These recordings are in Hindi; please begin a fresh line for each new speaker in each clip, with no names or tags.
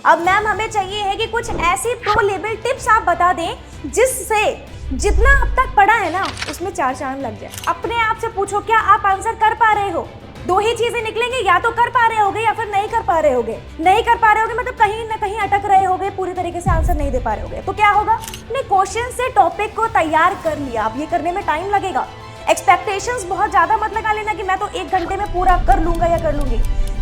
अब मैम हमें चाहिए है कि कुछ ऐसी प्रो लेवल टिप्स आप बता दें जिससे जितना अब तक पढ़ा है ना उसमें 4 चांद लग जाए। अपने आप से पूछो क्या आप आंसर कर पा रहे हो। 2 ही चीजें निकलेंगे, या तो कर पा रहे होगे या फिर नहीं कर पा रहे होगे। नहीं कर पा रहे होगे मतलब कहीं ना कहीं अटक रहे होगे, पूरी तरीके से आंसर नहीं दे पा रहे होगे। तो क्या होगा, अपने क्वेश्चन से टॉपिक को तैयार कर लिया। अब ये करने में टाइम लगेगा। एक्सपेक्टेशंस बहुत ज्यादा मत लगा लेना कि मैं तो 1 घंटे में पूरा कर लूंगा या कर लूंगी।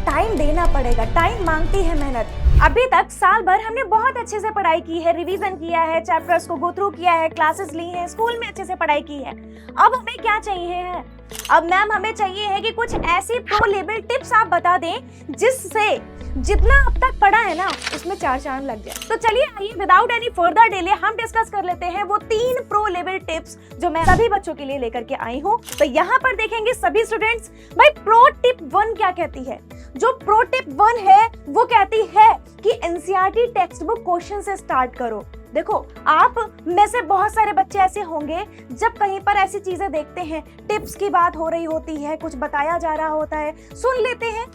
टाइम देना पड़ेगा, टाइम मांगती है मेहनत। अभी तक साल भर हमने बहुत अच्छे से पढ़ाई की है, रिवीजन किया है, चैप्टर्स को गो थ्रू किया है, क्लासेस ली हैं, स्कूल में अच्छे से पढ़ाई की है। अब हमें क्या चाहिए है, अब मैम हमें चाहिए है कि कुछ ऐसी प्रो लेवल टिप्स आप बता दें जिससे जितना अब तक पढ़ा है ना उसमें 4 चांद लग जाए। तो चलिए आइए विदाउट एनी फर्दर डिले हम डिस्कस कर लेते हैं वो 3 प्रो लेवल टिप्स जो मैं सभी बच्चों के लिए लेकर के आई हूँ। तो यहाँ पर देखेंगे सभी स्टूडेंट्स, भाई प्रो टिप 1 क्या कहती है। जो प्रो टिप 1 है वो कहती है कि एनसीईआरटी टेक्स्ट बुक क्वेश्चन से स्टार्ट करो। देखो आप में से बहुत सारे बच्चे ऐसे होंगे जब कहीं पर ऐसी चीजें देखते हैं, टिप्स की बात हो रही होती है, कुछ बताया जा रहा होता है, सुन लेते हैं,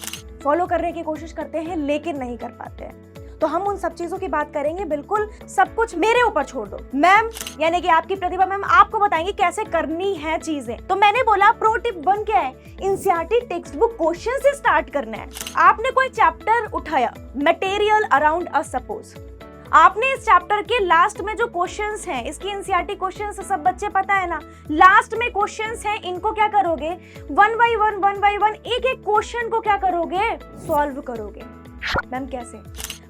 फॉलो करने की कोशिश करते हैं लेकिन नहीं कर पाते हैं। तो हम उन सब चीजों की बात करेंगे, बिल्कुल सब कुछ मेरे ऊपर छोड़ दो। मैम यानी कि आपकी प्रतिभा मैम आपको बताएंगे कैसे करनी है चीजें। तो मैंने बोला प्रो टिप 1 क्या है, एनसीईआरटी टेक्स्ट बुक क्वेश्चन से स्टार्ट करना है। आपने कोई चैप्टर उठाया, मटेरियल अराउंड अस सपोज, आपने इस चैप्टर के लास्ट में जो क्वेश्चंस हैं, इसकी एनसीईआरटी क्वेश्चंस सब बच्चे पता है ना, लास्ट में क्वेश्चंस हैं, इनको क्या करोगे, 1 बाय 1 एक एक क्वेश्चन को क्या करोगे, सॉल्व करोगे। मैम कैसे,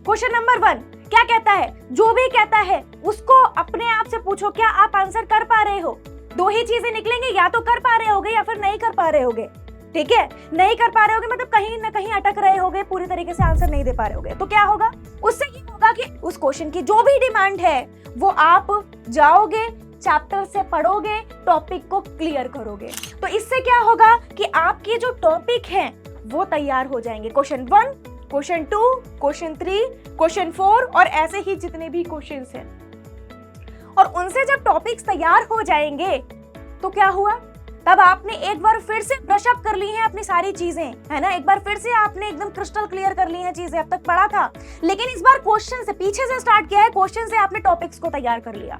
क्वेश्चन नंबर 1 क्या कहता है, जो भी कहता है उसको अपने आप से पूछो क्या आप आंसर कर पा रहे हो। 2 ही चीजें निकलेंगे, या तो कर पा रहे होगे या फिर नहीं कर पा रहे होगे। ठीक है, नहीं कर पा रहे होगे मतलब कहीं ना कहीं अटक रहे होगे, पूरी तरीके से आंसर नहीं दे पा रहे होगे। तो क्या होगा, उससे ये होगा कि उस क्वेश्चन की जो भी डिमांड है वो आप जाओगे, चैप्टर से पढ़ोगे, टॉपिक को क्लियर करोगे। तो इससे क्या होगा कि आपके जो टॉपिक हैं वो तैयार हो जाएंगे। क्वेश्चन 1, क्वेश्चन 2, क्वेश्चन 3, क्वेश्चन 4 और ऐसे ही जितने भी क्वेश्चंस हैं। और उनसे जब टॉपिक्स तैयार हो जाएंगे तो क्या हुआ, तब आपने एक बार फिर से ब्रश अप कर ली हैं अपनी सारी चीजें, है ना, एक बार फिर से आपने एकदम क्रिस्टल क्लियर कर ली हैं चीजें। अब तक पढ़ा था लेकिन इस बार क्वेश्चन से पीछे से स्टार्ट किया है, क्वेश्चन से आपने टॉपिक्स को तैयार कर लिया।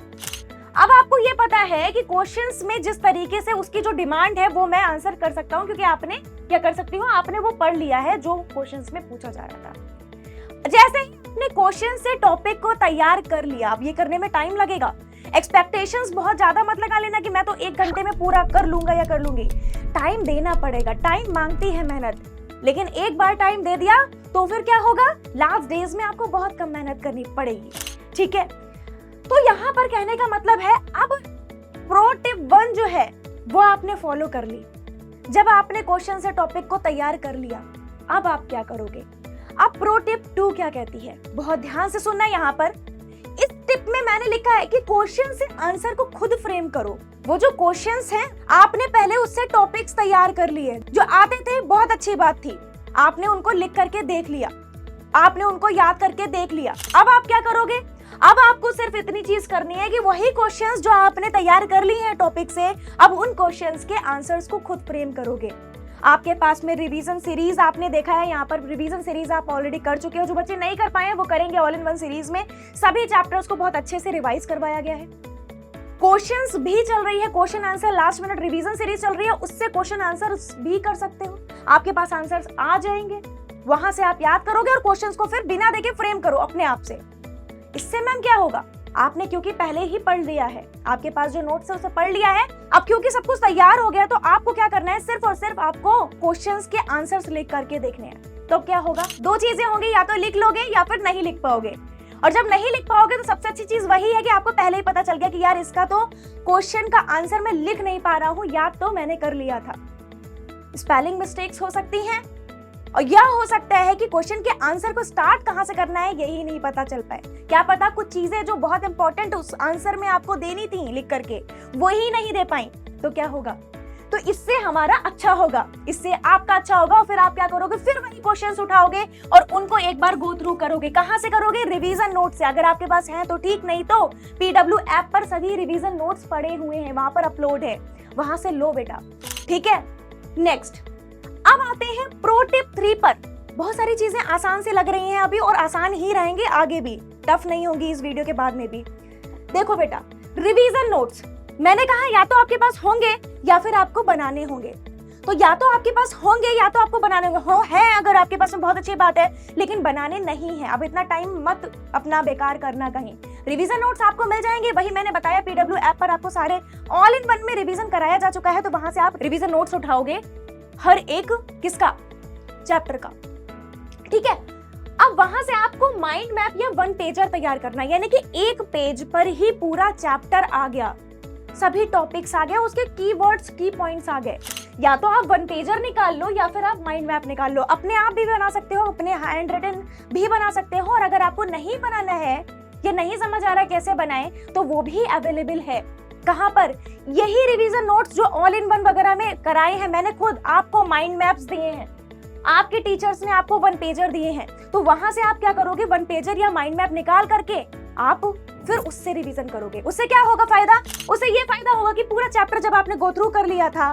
अब आपको ये पता है कि क्वेश्चंस में जिस तरीके से उसकी जो डिमांड है वो मैं आंसर कर सकता हूँ, क्योंकि आपने क्या कर सकती हूँ, आपने वो पढ़ लिया है जो क्वेश्चंस में पूछा जा रहा था। जैसे ही आपने क्वेश्चन से टॉपिक को तैयार कर लिया, अब ये करने में टाइम लगेगा। एक्सपेक्टेशंस बहुत ज्यादा मत लगा लेना कि मैं तो 1 घंटे में पूरा कर लूंगा या कर लूंगी। टाइम देना पड़ेगा, टाइम मांगती है मेहनत। लेकिन एक बार टाइम दे दिया तो फिर क्या होगा, लास्ट डेज में आपको बहुत कम मेहनत करनी पड़ेगी। ठीक है, तो यहाँ पर कहने का मतलब है अब प्रो टिप 1 जो है वो आपने फॉलो कर ली। जब आपने क्वेश्चन से टॉपिक को तैयार कर लिया, अब आप क्या करोगे। अब प्रो टिप 2 क्या कहती है, बहुत ध्यान से सुनना। यहाँ पर इस टिप में मैंने लिखा है कि क्वेश्चन से आंसर को खुद फ्रेम करो। वो जो क्वेश्चंस हैं आपने पहले उससे टॉपिक्स तैयार कर लिए, जो आते थे बहुत अच्छी बात थी, आपने उनको लिख करके देख लिया, आपने उनको याद करके देख लिया। अब आप क्या करोगे, अब आपको सिर्फ इतनी चीज करनी है कि वही क्वेश्चंस जो आपने तैयार कर लिए हैं टॉपिक से, अब उन क्वेश्चंस के आंसर्स को खुद फ्रेम करोगे। आपके पास में रिवीजन सीरीज आपने देखा है, यहाँ पर रिवीजन सीरीज आप ऑलरेडी कर चुके हो। जो बच्चे नहीं कर पाए हैं वो करेंगे ऑल इन वन सीरीज में। सभी चैप्टर्स को बहुत अच्छे से रिवाइज करवाया गया है। क्वेश्चंस भी चल रही है, question answer last minute revision series चल रही है, उससे क्वेश्चन आंसर भी कर सकते हो। आपके पास आंसर्स आ जाएंगे, वहां से आप याद करोगे और क्वेश्चंस को फिर बिना देखे फ्रेम करो अपने आप से। इससे मैम क्या होगा, आपने क्योंकि पहले ही पढ़ लिया है, आपके पास जो नोट्स है उसे पढ़ लिया है, अब क्योंकि सब कुछ तैयार हो गया तो आपको क्या करना है, सिर्फ और सिर्फ आपको क्वेश्चंस के आंसर्स लिख करके देखने हैं। तो क्या होगा, 2 चीजें होंगी, या तो लिख लोगे या फिर नहीं लिख पाओगे। और जब नहीं लिख पाओगे तो सबसे अच्छी चीज वही है कि आपको पहले ही पता चल गया कि यार इसका तो क्वेश्चन का आंसर मैं लिख नहीं पा रहा हूँ, याद तो मैंने कर लिया था। स्पेलिंग मिस्टेक्स हो सकती हैं, और यह हो सकता है कि क्वेश्चन के आंसर को स्टार्ट कहां से करना है यही नहीं पता चल पाए। क्या पता कुछ चीजें जो बहुत इंपॉर्टेंट उस आंसर में आपको देनी थी लिख करके, वही नहीं दे पाई। तो क्या होगा, तो इससे हमारा अच्छा होगा, इससे आपका अच्छा होगा। और फिर आप क्या करोगे, फिर वही क्वेश्चंस उठाओगे और उनको एक बार गो थ्रू करोगे। कहां से करोगे, रिवीजन नोट से। अगर आपके पास है तो ठीक, नहीं तो PW ऐप पर सभी रिवीजन नोट्स पड़े हुए हैं, वहां पर अपलोड है, वहां से लो बेटा। ठीक है, नेक्स्ट अब आते हैं प्रो टिप 3 पर। बहुत सारी चीजें आसान से लग रही हैं अभी और आसान ही रहेंगे आगे भी, टफ नहीं होंगी इस वीडियो के बाद में भी। देखो बेटा, रिवीजन नोट्स मैंने कहा या तो आपके पास होंगे या फिर आपको बनाने होंगे। तो या तो आपके पास होंगे या तो आपको बनाने हो है, अगर आपके पास में बहुत अच्छी बात है, लेकिन बनाने नहीं है। अब इतना टाइम मत अपना बेकार करना कहीं। रिवीजन नोट्स आपको मिल जाएंगे, वही मैंने बताया PW ऐप पर आपको सारे ऑल इन वन में रिवीजन कराया जा चुका है। तो वहां से आप रिवीजन नोट्स उठाओगे हर एक किसका, चैप्टर का, ठीक है। अब वहां से आपको माइंड मैप या वन पेजर तैयार करना है, यानी कि एक पेज पर ही पूरा चैप्टर आ गया, सभी टॉपिक्स आ गए, उसके कीवर्ड्स, की पॉइंट्स आ गए। या तो आप वन पेजर निकाल लो या फिर आप माइंड मैप निकाल लो। अपने आप भी बना सकते हो, अपने हैंड रिटन भी बना सकते हो। और अगर आपको नहीं बनाना है या नहीं समझ आ रहा है कैसे बनाएं, तो वो भी अवेलेबल है। कहां पर, यही रिवीजन नोट्स जो ऑल इन वन वगैरह में कराए हैं मैंने खुद, आपको माइंड मैप्स दिए हैं, आपके टीचर्स ने आपको वन पेजर दिए हैं। तो वहां से आप क्या करोगे, वन पेजर या माइंड मैप निकाल करके आप फिर उससे रिवीजन करोगे। उससे क्या होगा फायदा, उससे ये फायदा होगा कि पूरा चैप्टर जब आपने गो थ्रू कर लिया था,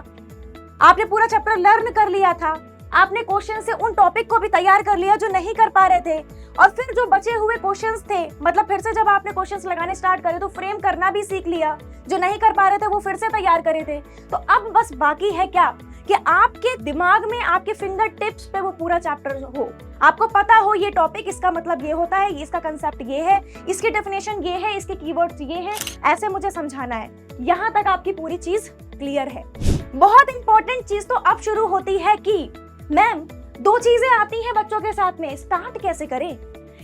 आपने पूरा चैप्टर लर्न कर लिया था, आपने क्वेश्चन से उन टॉपिक को भी तैयार कर लिया जो नहीं कर पा रहे थे, और फिर जो बचे हुए क्वेश्चंस थे, मतलब फिर से जब आपने क्वेश्चंस लगाने स्टार्ट करे तो फ्रेम करना भी सीख लिया, जो नहीं कर पा रहे थे वो फिर से तैयार करे थे। तो अब बस बाकी है क्या, कि आपके दिमाग में, आपके फिंगर टिप्स पे वो पूरा चैप्टर हो, आपको पता हो ये टॉपिक, इसका मतलब ये होता है, इसका कंसेप्ट ये है, इसकी डेफिनेशन ये है, इसके कीवर्ड्स ये हैं, ऐसे मुझे समझाना है। यहाँ तक आपकी पूरी चीज क्लियर है। बहुत इंपॉर्टेंट चीज तो अब शुरू होती है कि मैम दो चीजें आती हैं बच्चों के साथ में, स्टार्ट कैसे करें।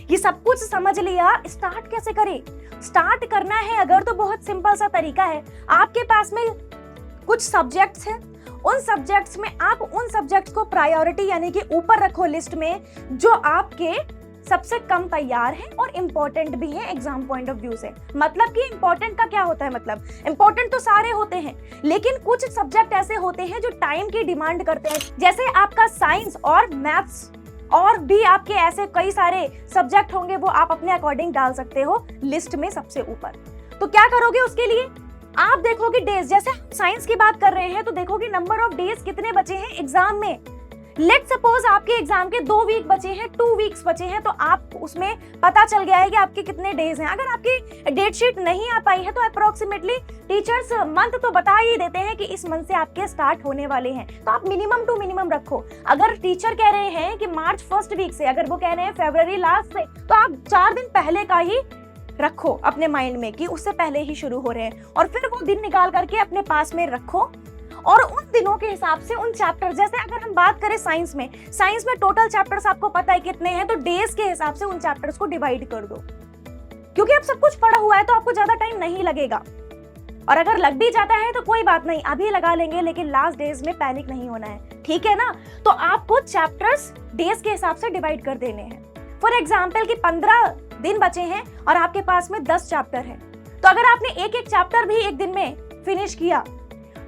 ये सब कुछ समझ लिया, स्टार्ट कैसे करें। स्टार्ट करना है अगर तो बहुत सिंपल सा तरीका है। आपके पास में कुछ सब्जेक्ट्स हैं, उन सब्जेक्ट्स में आप उन सब्जेक्ट्स को प्रायोरिटी यानी कि ऊपर रखो लिस्ट में, जो आपके सबसे कम तैयार हैं और इम्पोर्टेंट भी हैं एग्जाम पॉइंट ऑफ व्यू से। मतलब कि इम्पोर्टेंट का क्या होता है, मतलब इम्पोर्टेंट तो सारे होते हैं, लेकिन कुछ सब्जेक्ट ऐसे होते हैं जो टाइम की डिमांड करते हैं, जैसे आपका साइंस और मैथ्स, और भी आपके ऐसे कई सारे सब्जेक्ट होंगे, वो आप अपने अकॉर्डिंग डाल सकते हो लिस्ट में सबसे ऊपर। तो क्या करोगे उसके लिए, आप देखोगे डेज, जैसे हम साइंस की बात कर रहे हैं तो देखोगे नंबर ऑफ डेज कितने बचे हैं एग्जाम में। लेट सपोज आपके एग्जाम के 2 वीक बचे हैं, 2 वीक्स बचे हैं, तो आप उसमें पता चल गया है कि आपके कितने डेज हैं। अगर आपकी डेट शीट नहीं आ पाई है तो अप्रोक्सीमेटली टीचर्स मंथ तो बता ही देते हैं कि इस मंथ से आपके स्टार्ट होने वाले हैं, तो आप मिनिमम टू मिनिमम रखो। अगर टीचर कह रहे हैं कि मार्च फर्स्ट वीक से, अगर वो कह रहे हैं फरवरी लास्ट से, तो आप 4 दिन पहले का ही रखो अपने माइंड में कि उससे पहले ही शुरू हो रहे हैं, और फिर वो दिन निकाल करके अपने पास में रखो। और उन दिनों के हिसाब से उन चैप्टर, जैसे अगर हम बात करें साइंस में टोटल चैप्टर्स आपको पता है कितने हैं, तो डेज के हिसाब से उन चैप्टर्स को डिवाइड कर दो, क्योंकि अब सब कुछ पढ़ा हुआ है तो आपको ज्यादा टाइम नहीं लगेगा। और अगर लग भी जाता है तो कोई बात नहीं, अभी लगा लेंगे, लेकिन लास्ट डेज में पैनिक नहीं होना है, ठीक है ना। तो आपको चैप्टर्स डेज के हिसाब से डिवाइड कर देने हैं। फॉर एग्जाम्पल कि 15 दिन बचे हैं और आपके पास में 10 चैप्टर हैं, तो अगर आपने एक एक चैप्टर भी एक दिन में फिनिश किया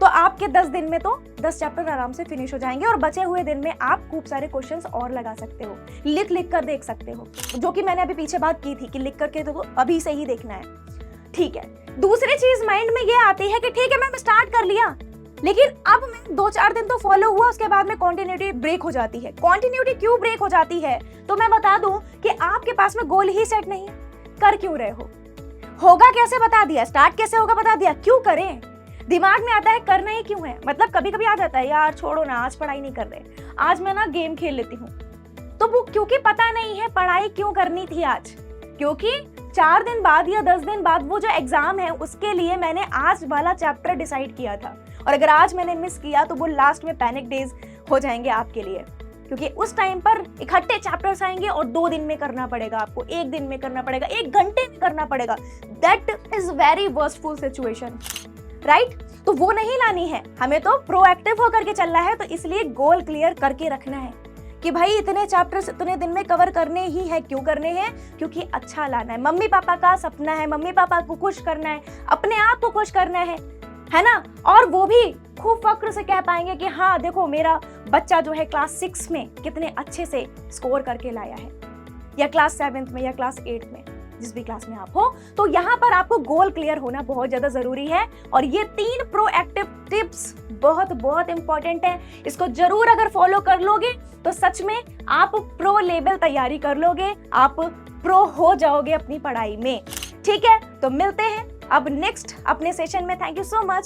तो आपके 10 दिन में तो 10 चैप्टर आराम से फिनिश हो जाएंगे, और बचे हुए दिन में आप खूब सारे क्वेश्चंस और लगा सकते हो, लिख कर देख सकते हो, जो कि मैंने अभी पीछे बात की थी कि लिख करके तो अभी से ही देखना है, ठीक है। दूसरी चीज माइंड में ये आती है कि ठीक है मैंने स्टार्ट कर लिया, लेकिन अब मैं 2-4 दिन तो फॉलो हुआ, उसके बाद में कंटिन्यूटी ब्रेक हो जाती है। कंटिन्यूटी क्यों ब्रेक हो जाती है, तो मैं बता दूं कि आपके पास में गोल ही सेट नहीं है, कर क्यों रहे हो, होगा कैसे बता दिया, स्टार्ट कैसे होगा बता दिया, क्यों करें, दिमाग में आता है करना ही क्यों है। मतलब कभी कभी आ जाता है यार छोड़ो ना, आज पढ़ाई नहीं कर रहे, आज मैं ना गेम खेल लेती हूँ, तो वो क्योंकि पता नहीं है पढ़ाई क्यों करनी थी आज, क्योंकि 4 दिन बाद या 10 दिन बाद वो जो एग्जाम है उसके लिए मैंने आज वाला चैप्टर डिसाइड किया था, और अगर आज मैंने मिस किया तो वो लास्ट में पैनिक डेज हो जाएंगे आपके लिए, क्योंकि उस टाइम पर इकट्ठे चैप्टर्स आएंगे और 2 दिन में करना पड़ेगा आपको, 1 दिन में करना पड़ेगा, 1 घंटे में करना पड़ेगा। That is very worstful situation, right. तो वो नहीं लानी है, हमें तो प्रोएक्टिव होकर के चलना है। तो इसलिए गोल क्लियर करके रखना है कि भाई इतने चैप्टर्स इतने दिन में कवर करने ही है। क्यों करने हैं, क्योंकि अच्छा लाना है, मम्मी पापा का सपना है, मम्मी पापा को खुश करना है, अपने आप को खुश करना है ना। और वो भी खूब फक्र से कह पाएंगे कि हाँ देखो मेरा बच्चा जो है क्लास 6 में कितने अच्छे से स्कोर करके लाया है, या क्लास 7th में या क्लास 8th में। जिस भी क्लास में आप हो। तो यहाँ पर आपको गोल क्लियर होना बहुत ज्यादा जरूरी है और ये 3 प्रोएक्टिव टिप्स बहुत बहुत इंपॉर्टेंट है। इसको जरूर अगर फॉलो कर लोगे तो सच में आप प्रो लेवल तैयारी कर लोगे, आप प्रो हो जाओगे अपनी पढ़ाई में। ठीक है, तो मिलते हैं अब नेक्स्ट अपने सेशन में। Thank you so much.